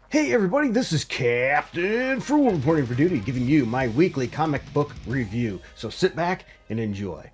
Hey everybody, this is Captain Fool reporting for duty, giving you my weekly comic book review. So sit back and enjoy.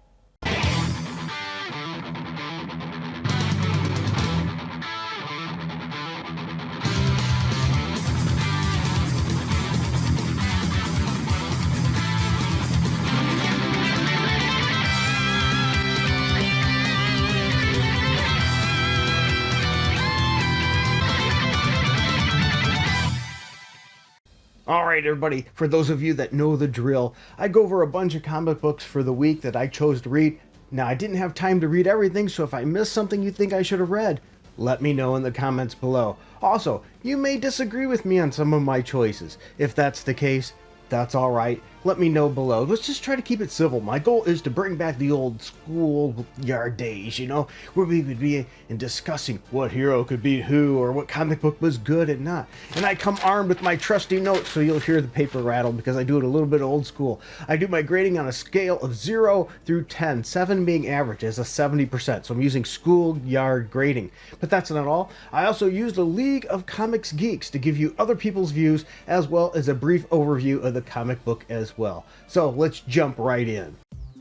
Alright everybody, for those of you that know the drill, I go over a bunch of comic books for the week that I chose to read. Now I didn't have time to read everything, so if I missed something you think I should have read, let me know in the comments below. Also, you may disagree with me on some of my choices. If that's the case, that's alright. Let me know below. Let's just try to keep it civil. My goal is to bring back the old school yard days, where we would be in discussing what hero could beat who or what comic book was good and not. And I come armed with my trusty notes so you'll hear the paper rattle because I do it a little bit old school. I do my grading on a scale of 0 through 10, 7 being average as a 70%. So I'm using schoolyard grading. But that's not all. I also use the League of Comics Geeks to give you other people's views as well as a brief overview of the comic book as well. So let's jump right in.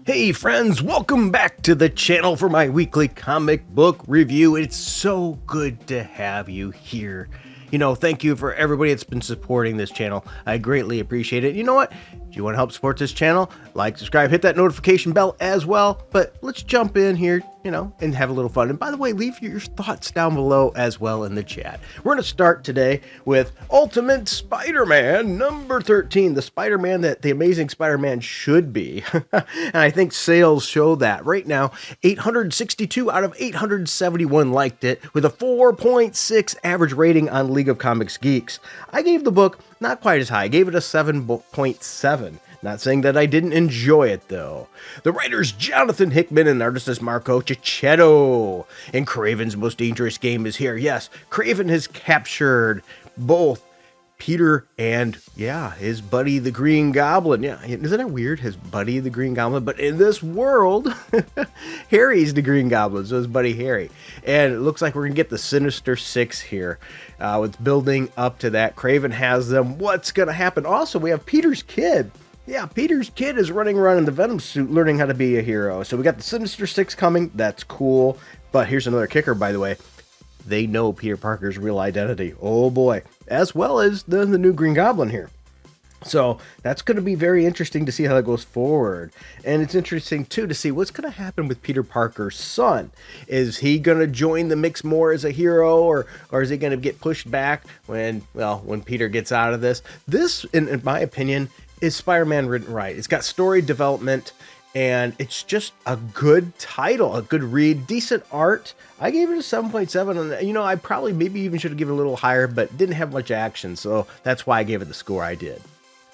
Hey friends, welcome back to the channel for my weekly comic book review. It's so good to have you here. Thank you for everybody that's been supporting this channel. I greatly appreciate it. You know what? If you want to help support this channel, like, subscribe, hit that notification bell as well. But let's jump in here, and have a little fun. And by the way, leave your thoughts down below as well in the chat. We're going to start today with Ultimate Spider-Man number 13, the Spider-Man that the Amazing Spider-Man should be. And I think sales show that. Right now, 862 out of 871 liked it with a 4.6 average rating on League of Comics Geeks. I gave the book not quite as high. I gave it a 7.7. Not saying that I didn't enjoy it, though. The writer's Jonathan Hickman and artist is Marco Checchetto. And Craven's Most Dangerous Game is here. Yes, Craven has captured both Peter and, his buddy the Green Goblin. Yeah, isn't it weird? His buddy the Green Goblin. But in this world, Harry's the Green Goblin, so his buddy Harry. And it looks like we're going to get the Sinister Six here. It's building up to that. Craven has them. What's going to happen? Also, we have Peter's kid. Yeah, Peter's kid is running around in the Venom suit learning how to be a hero. So we got the Sinister Six coming. That's cool. But here's another kicker, by the way. They know Peter Parker's real identity. Oh boy. As well as the new Green Goblin here. So that's going to be very interesting to see how that goes forward. And it's interesting, too, to see what's going to happen with Peter Parker's son. Is he going to join the mix more as a hero, or is he going to get pushed back when Peter gets out of this? This, in my opinion, is Spider-Man written right. It's got story development, and it's just a good title, a good read, decent art. I gave it a 7.7, and I probably maybe even should have given it a little higher, but didn't have much action, so that's why I gave it the score I did.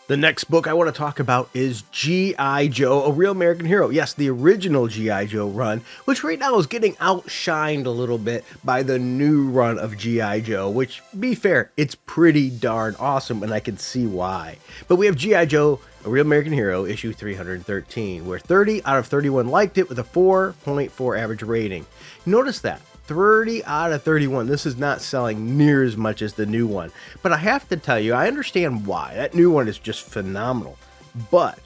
The next book I want to talk about is G.I. Joe, A Real American Hero. Yes, the original G.I. Joe run, which right now is getting outshined a little bit by the new run of G.I. Joe, which, be fair, it's pretty darn awesome, and I can see why. But we have G.I. Joe, A Real American Hero, issue 313, where 30 out of 31 liked it with a 4.4 average rating. Notice that. 30 out of 31. This is not selling near as much as the new one. But I have to tell you, I understand why. That new one is just phenomenal. But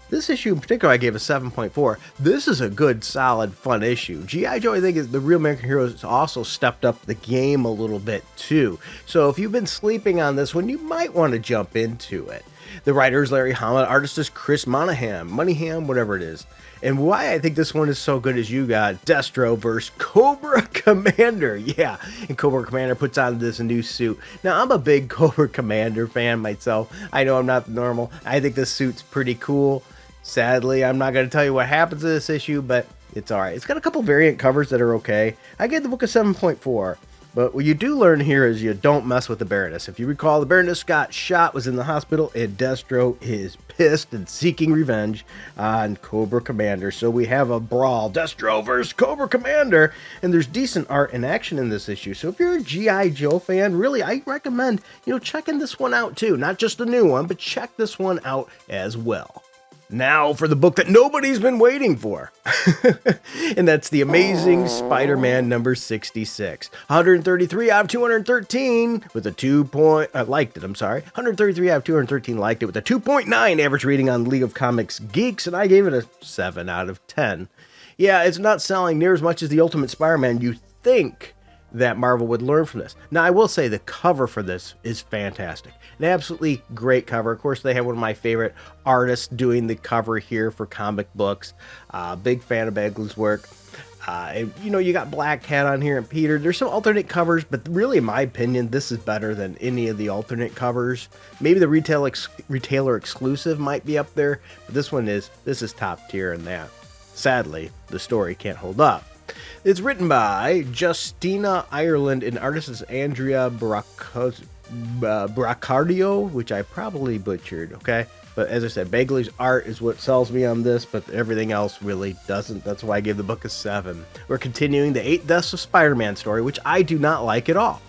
this issue in particular, I gave a 7.4. This is a good, solid, fun issue. G.I. Joe, I think, is the Real American Hero has also stepped up the game a little bit, too. So if you've been sleeping on this one, you might want to jump into it. The writer is Larry Hama, artist is Chris Moneyham, whatever it is. And why I think this one is so good is you got Destro versus Cobra Commander. Yeah, and Cobra Commander puts on this new suit. Now, I'm a big Cobra Commander fan myself. I know I'm not normal. I think this suit's pretty cool. Sadly, I'm not going to tell you what happens in this issue, but it's alright. It's got a couple variant covers that are okay. I gave the book a 7.4. But what you do learn here is you don't mess with the Baroness. If you recall, the Baroness got shot, was in the hospital, and Destro is pissed and seeking revenge on Cobra Commander. So we have a brawl, Destro versus Cobra Commander, and there's decent art and action in this issue. So if you're a G.I. Joe fan, really, I recommend, checking this one out too. Not just the new one, but check this one out as well. Now for the book that nobody's been waiting for. And that's The Amazing Spider-Man number 66. 133 out of 213 with a 133 out of 213 liked it with a 2.9 average rating on League of Comics Geeks, and I gave it a 7 out of 10. Yeah, it's not selling near as much as the Ultimate Spider-Man. You think that Marvel would learn from this. Now, I will say the cover for this is fantastic. An absolutely great cover. Of course, they have one of my favorite artists doing the cover here for comic books. Big fan of Bagley's work. You got Black Cat on here and Peter. There's some alternate covers, but really, in my opinion, this is better than any of the alternate covers. Maybe the retailer exclusive might be up there, but this is top tier in that. Sadly, the story can't hold up. It's written by Justina Ireland and artist is Andrea Braccardio, which I probably butchered, okay? But as I said, Bagley's art is what sells me on this, but everything else really doesn't. That's why I gave the book a 7. We're continuing the 8 Deaths of Spider-Man story, which I do not like at all.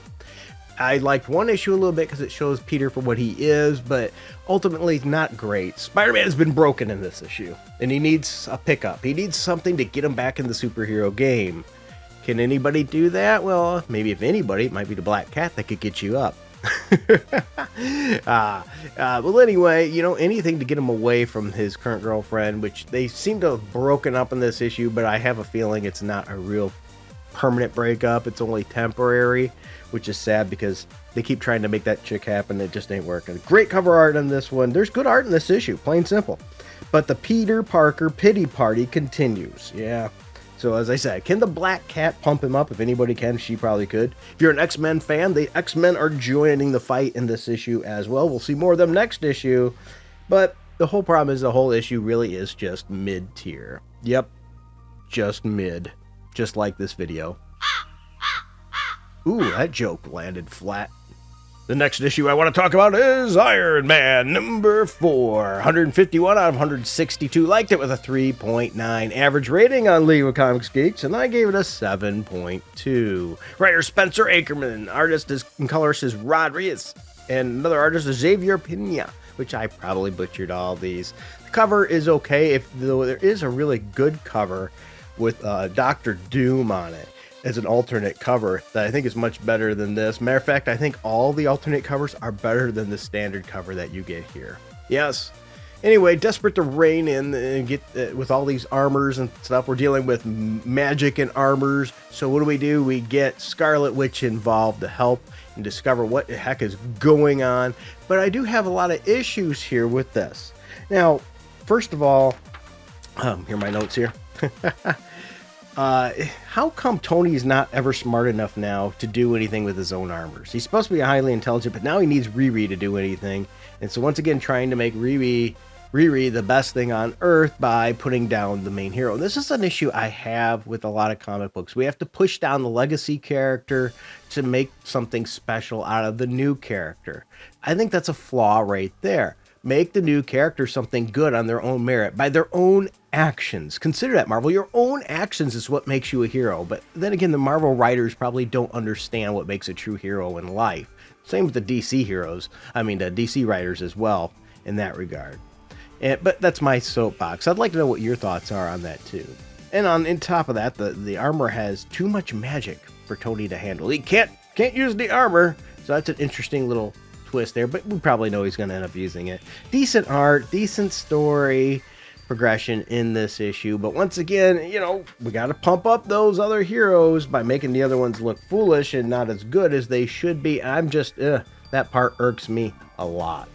I liked one issue a little bit because it shows Peter for what he is, but ultimately not great. Spider-Man has been broken in this issue, and he needs a pickup. He needs something to get him back in the superhero game. Can anybody do that? Well, maybe if anybody, it might be the Black Cat that could get you up. Well, anyway, anything to get him away from his current girlfriend, which they seem to have broken up in this issue, but I have a feeling it's not a real permanent breakup. It's only temporary, which is sad because they keep trying to make that chick happen. It just ain't working. Great cover art on this one. There's good art in this issue, plain simple. But the Peter Parker pity party continues. Yeah. So as I said, can the Black Cat pump him up? If anybody can, she probably could. If you're an X-Men fan, the X-Men are joining the fight in this issue as well. We'll see more of them next issue. But the whole problem is the whole issue really is just mid-tier. Yep, just mid. Just like this video. Ooh, that joke landed flat. The next issue I want to talk about is Iron Man number 4. 151 out of 162 liked it with a 3.9 average rating on League of Comics Geeks, and I gave it a 7.2. Writer Spencer Ackerman, artist and colorist is Rodriguez, and another artist is Xavier Pina, which I probably butchered all these. The cover is okay, though there is a really good cover with Dr. Doom on it as an alternate cover that I think is much better than this. Matter of fact, I think all the alternate covers are better than the standard cover that you get here. Yes. Anyway, desperate to rein in and get with all these armors and stuff, we're dealing with magic and armors. So what do? We get Scarlet Witch involved to help and discover what the heck is going on. But I do have a lot of issues here with this. Now, first of all, here are my notes here. How come Tony's not ever smart enough now to do anything with his own armors? He's supposed to be highly intelligent, but now he needs Riri to do anything. And so once again, trying to make Riri the best thing on Earth by putting down the main hero. This is an issue I have with a lot of comic books. We have to push down the legacy character to make something special out of the new character. I think that's a flaw right there. Make the new character something good on their own merit, by their own actions. Consider that, Marvel. Your own actions is what makes you a hero. But then again, the Marvel writers probably don't understand what makes a true hero in life. Same with the DC heroes. I mean, the DC writers as well in that regard. But that's my soapbox. I'd like to know what your thoughts are on that too. And on top of that, the armor has too much magic for Tony to handle. He can't use the armor. So that's an interesting little twist there, but we probably know he's going to end up using it. Decent art, decent story progression in this issue, but once again, we got to pump up those other heroes by making the other ones look foolish and not as good as they should be. I'm just, that part irks me a lot.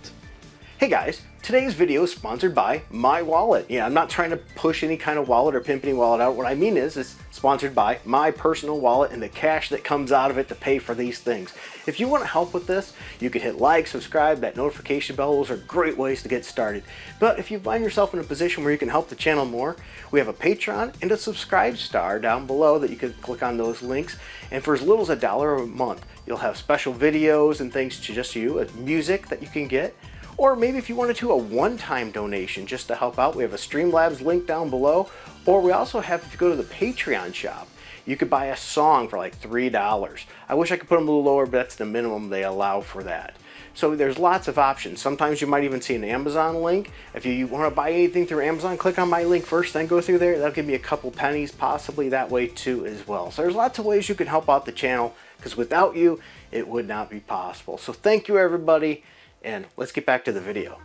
Hey guys, today's video is sponsored by my wallet. Yeah, I'm not trying to push any kind of wallet or pimp any wallet out. What I mean is it's sponsored by my personal wallet and the cash that comes out of it to pay for these things. If you want to help with this, you can hit like, subscribe, that notification bell. Those are great ways to get started. But if you find yourself in a position where you can help the channel more, we have a Patreon and a subscribe star down below that you can click on those links. And for as little as $1 a month, you'll have special videos and things to just you, music that you can get. Or maybe if you wanted to, a one-time donation just to help out, we have a Streamlabs link down below. Or we also have, if you go to the Patreon shop, you could buy a song for like $3. I wish I could put them a little lower, but that's the minimum they allow for that. So there's lots of options. Sometimes you might even see an Amazon link. If you want to buy anything through Amazon, click on my link first, then go through there. That'll give me a couple pennies, possibly that way too as well. So there's lots of ways you can help out the channel, because without you, it would not be possible. So thank you, everybody, and let's get back to the video.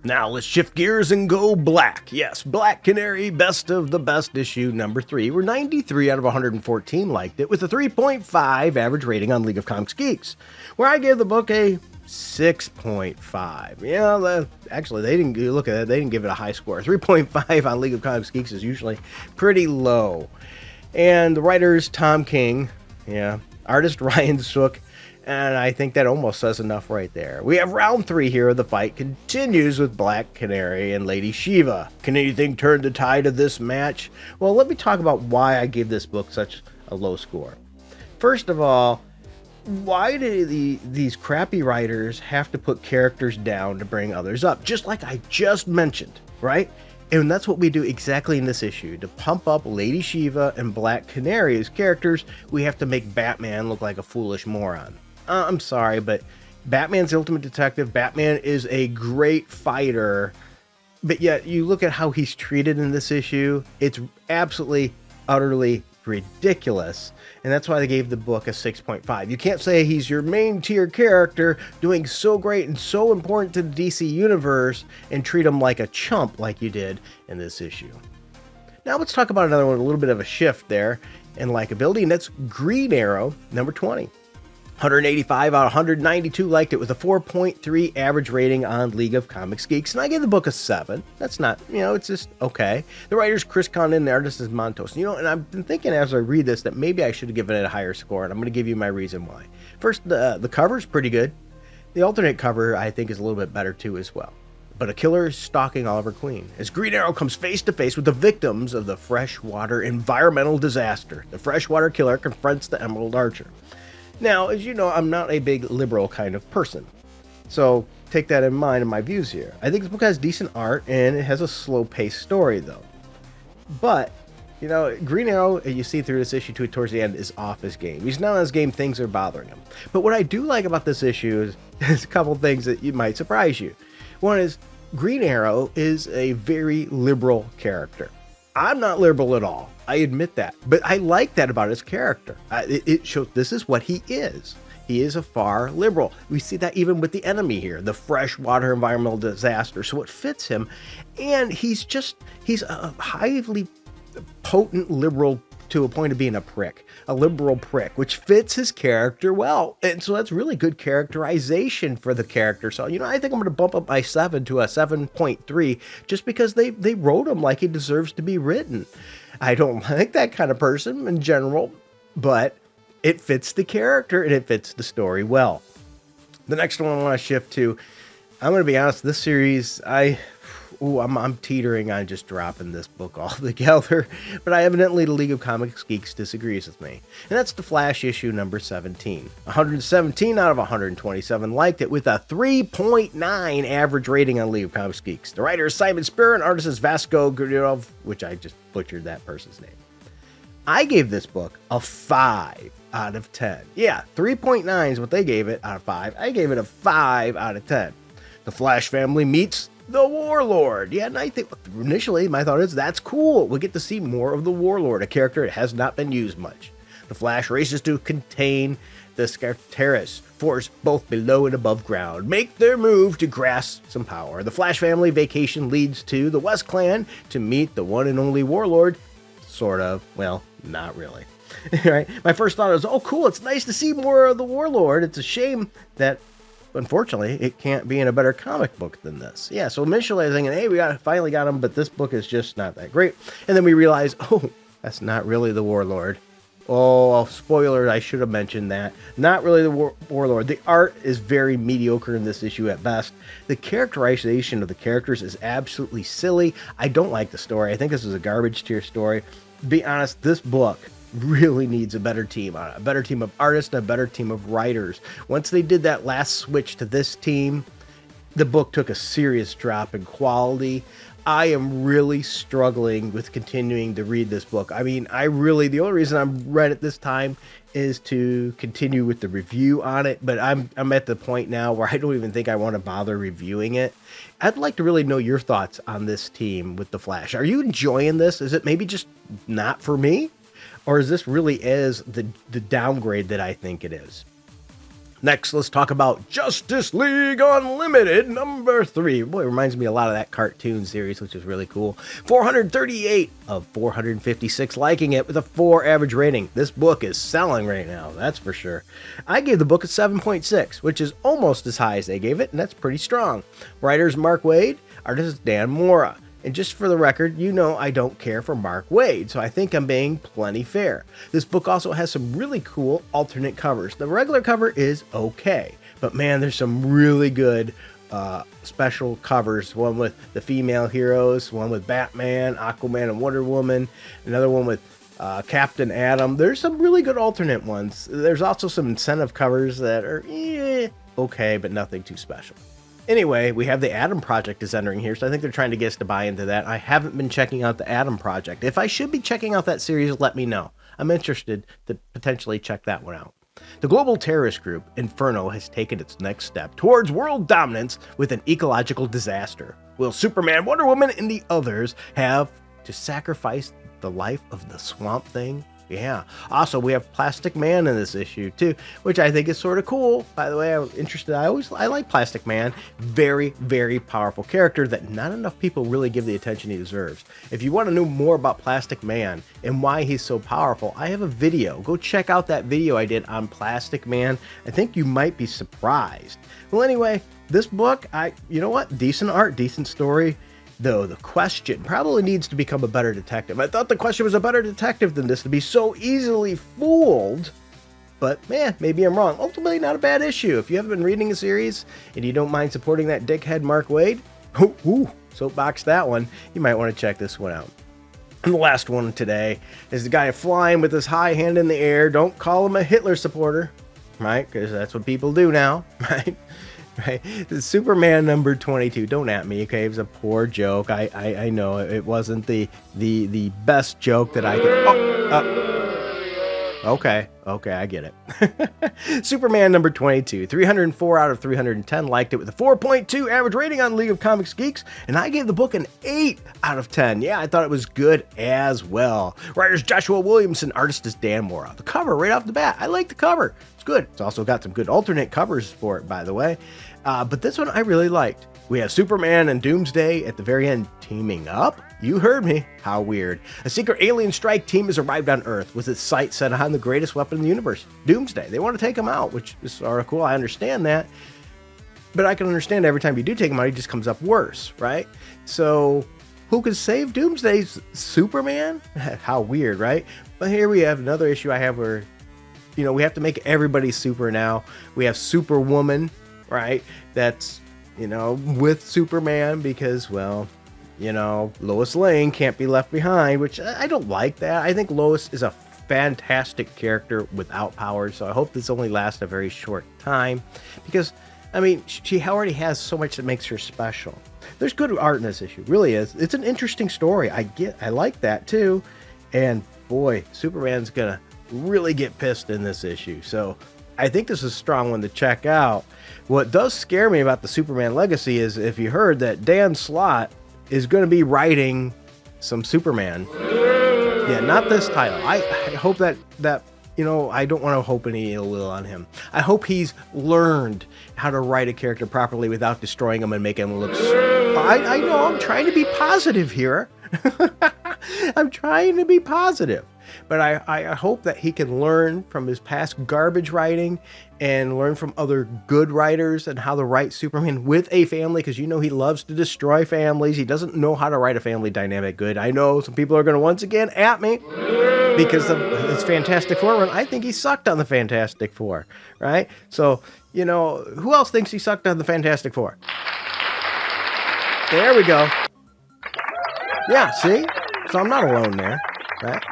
Now let's shift gears and go black. Yes, Black Canary, best of the best issue number 3, where 93 out of 114 liked it, with a 3.5 average rating on League of Comics Geeks, where I gave the book a 6.5. Yeah, actually, they didn't look at it. They didn't give it a high score. 3.5 on League of Comics Geeks is usually pretty low. And the writers, Tom King, artist Ryan Sook, and I think that almost says enough right there. We have round 3 here. The fight continues with Black Canary and Lady Shiva. Can anything turn the tide of this match? Well, let me talk about why I gave this book such a low score. First of all, why do these crappy writers have to put characters down to bring others up? Just like I just mentioned, right? And that's what we do exactly in this issue. To pump up Lady Shiva and Black Canary as characters, we have to make Batman look like a foolish moron. I'm sorry, but Batman's the ultimate detective. Batman is a great fighter, but yet you look at how he's treated in this issue, it's absolutely, utterly ridiculous. And that's why they gave the book a 6.5. You can't say he's your main tier character doing so great and so important to the DC universe and treat him like a chump like you did in this issue. Now let's talk about another one, a little bit of a shift there in likability, and that's Green Arrow, number 20. 185 out of 192 liked it, with a 4.3 average rating on League of Comics Geeks, and I gave the book a 7. That's not, it's just okay. The writer's Chris Condon and the artist is Montos. And I've been thinking as I read this that maybe I should have given it a higher score, and I'm going to give you my reason why. First, the cover's pretty good. The alternate cover, I think, is a little bit better too as well. But a killer is stalking Oliver Queen as Green Arrow comes face to face with the victims of the freshwater environmental disaster. The freshwater killer confronts the Emerald Archer. Now, as you know, I'm not a big liberal kind of person, so take that in mind in my views here. I think this book has decent art, and it has a slow-paced story, though. But, Green Arrow, you see through this issue towards the end, is off his game. He's not on his game, things are bothering him. But what I do like about this issue is a couple things that you might surprise you. One is, Green Arrow is a very liberal character. I'm not liberal at all. I admit that. But I like that about his character. It shows this is what he is. He is a far liberal. We see that even with the enemy here, the freshwater environmental disaster. So it fits him. And he's a highly potent liberal to a point of being a liberal prick, which fits his character well. And so that's really good characterization for the character. So, I think I'm going to bump up my 7 to a 7.3 just because they wrote him like he deserves to be written. I don't like that kind of person in general, but it fits the character and it fits the story well. The next one I want to shift to, I'm going to be honest, this series, I'm teetering on just dropping this book altogether, but evidently the League of Comics Geeks disagrees with me. And that's The Flash issue number 17. 117 out of 127 liked it, with a 3.9 average rating on League of Comics Geeks. The writer is Simon Spurrier and artist is Vasco Gurdiov, which I just butchered that person's name. I gave this book a 5 out of 10. Yeah, 3.9 is what they gave it out of 5. I gave it a 5 out of 10. The Flash family meets the Warlord. Yeah, and I think initially my thought is that's cool. We'll get to see more of the Warlord, a character that has not been used much. The Flash races to contain the Scarteris force both below and above ground, make their move to grasp some power. The Flash family vacation leads to the West Clan to meet the one and only Warlord. Sort of. Well, not really. Right? My first thought was, oh, cool. It's nice to see more of the Warlord. It's a shame that, unfortunately, it can't be in a better comic book than this. Yeah, so initially I was thinking, hey, we finally got him, but this book is just not that great. And then we realized, oh, that's not really the Warlord. Oh, spoiler, I should have mentioned that. Not really the Warlord. The art is very mediocre in this issue at best. The characterization of the characters is absolutely silly. I don't like the story. I think this is a garbage tier story. To be honest, this book really needs a better team on it. A better team of artists and a better team of writers. Once they did that last switch to this team, the book took a serious drop in quality. I am really struggling with continuing to read this book. I mean, the only reason I'm read it this time is to continue with the review on it, but I'm at the point now where I don't even think I want to bother reviewing it. I'd like to really know your thoughts on this team with The Flash. Are you enjoying this? Is it maybe just not for me? Or is this really the downgrade that I think it is? Next, let's talk about Justice League Unlimited #3. Boy, it reminds me a lot of that cartoon series, which is really cool. 438 of 456 liking it with a 4 average rating. This book is selling right now, that's for sure. I gave the book a 7.6, which is almost as high as they gave it, and that's pretty strong. Writers Mark Waid, artist Dan Mora. And just for the record, you know I don't care for Mark Waid, so I think I'm being plenty fair. This book also has some really cool alternate covers. The regular cover is okay, but man, there's some really good special covers. One with the female heroes, one with Batman, Aquaman, and Wonder Woman, another one with Captain Atom. There's some really good alternate ones. There's also some incentive covers that are okay, but nothing too special. Anyway, we have the Atom Project is entering here, so I think they're trying to get us to buy into that. I haven't been checking out the Atom Project. If I should be checking out that series, let me know. I'm interested to potentially check that one out. The global terrorist group, Inferno, has taken its next step towards world dominance with an ecological disaster. Will Superman, Wonder Woman, and the others have to sacrifice the life of the Swamp Thing? Yeah. Also, we have Plastic Man in this issue too, which I think is sort of cool. By the way, I'm interested. I like Plastic Man. Very, very powerful character that not enough people really give the attention he deserves. If you want to know more about Plastic Man and why he's so powerful, I have a video. Go check out that video I did on Plastic Man. I think you might be surprised. Well, anyway, this book, you know what? Decent art, decent story. Though the Question probably needs to become a better detective. I thought the Question was a better detective than this to be so easily fooled. But man, maybe I'm wrong. Ultimately, not a bad issue. If you haven't been reading a series and you don't mind supporting that dickhead Mark Waid, soapbox that one, you might want to check this one out. And the last one today is the guy flying with his high hand in the air. Don't call him a Hitler supporter, right? Because that's what people do now, right? Right. The Superman #22. Don't at me, okay? It was a poor joke. I know it wasn't the best joke that I could. Okay, I get it. Superman #22. 304 out of 310 liked it with a 4.2 average rating on League of Comics Geeks, and I gave the book an 8 out of 10. Yeah, I thought it was good as well. Writers Joshua Williamson, artist is Dan Mora. The cover right off the bat. I like the cover. It's good. It's also got some good alternate covers for it, by the way. But this one I really liked. We have Superman and Doomsday at the very end teaming up. You heard me. How weird. A secret alien strike team has arrived on Earth with its sights set on the greatest weapon in the universe, Doomsday. They want to take him out, which is sort of cool. I understand that. But I can understand every time you do take him out, he just comes up worse, right? So who could save Doomsday's Superman? How weird, right? But here we have another issue I have where, we have to make everybody super now. We have Superwoman, right? That's, with Superman because, Lois Lane can't be left behind, which I don't like that. I think Lois is a fantastic character without powers, so I hope this only lasts a very short time because, she already has so much that makes her special. There's good art in this issue, really is. It's an interesting story. I like that too, and boy, Superman's gonna really get pissed in this issue, so I think this is a strong one to check out. What does scare me about the Superman legacy is if you heard that Dan Slott is going to be writing some Superman. Yeah, not this title. I hope that I don't want to hope any ill will on him. I hope he's learned how to write a character properly without destroying him and making him look. I know I'm trying to be positive here. I'm trying to be positive. But I hope that he can learn from his past garbage writing and learn from other good writers and how to write Superman with a family, because he loves to destroy families. He doesn't know how to write a family dynamic good. I know some people are going to once again at me because of his Fantastic Four run. I think he sucked on the Fantastic Four, right? So, who else thinks he sucked on the Fantastic Four? There we go. Yeah, see? So I'm not alone there, right?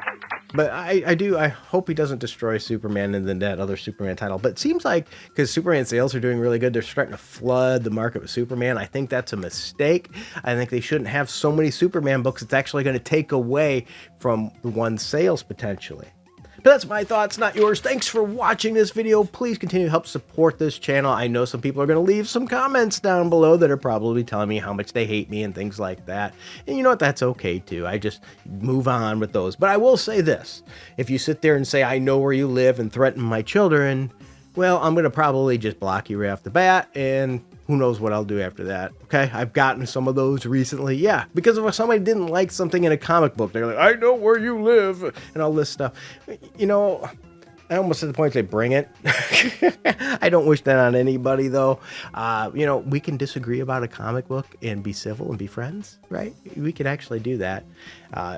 But I hope he doesn't destroy Superman and then that other Superman title. But it seems like, because Superman sales are doing really good, they're starting to flood the market with Superman. I think that's a mistake. I think they shouldn't have so many Superman books. It's actually going to take away from the one's sales potentially. But that's my thoughts, not yours. Thanks for watching this video. Please continue to help support this channel. I know some people are going to leave some comments down below that are probably telling me how much they hate me and things like that. And you know what? That's okay too. I just move on with those. But I will say this. If you sit there and say, I know where you live and threaten my children, well, I'm going to probably just block you right off the bat, and who knows what I'll do after that. Okay, I've gotten some of those recently. Yeah, because if somebody didn't like something in a comic book, they're like, I know where you live, and all this stuff. You know, I almost at the point they bring it. I don't wish that on anybody, though. You know, we can disagree about a comic book and be civil and be friends, right? We can actually do that.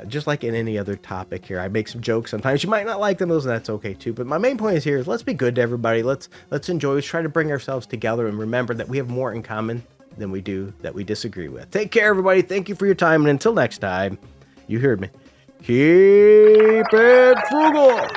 Just like in any other topic here. I make some jokes sometimes. You might not like them, and that's okay too. But my main point is here is let's be good to everybody. Let's enjoy. Let's try to bring ourselves together and remember that we have more in common than we do that we disagree with. Take care, everybody. Thank you for your time. And until next time, you heard me. Keep it frugal.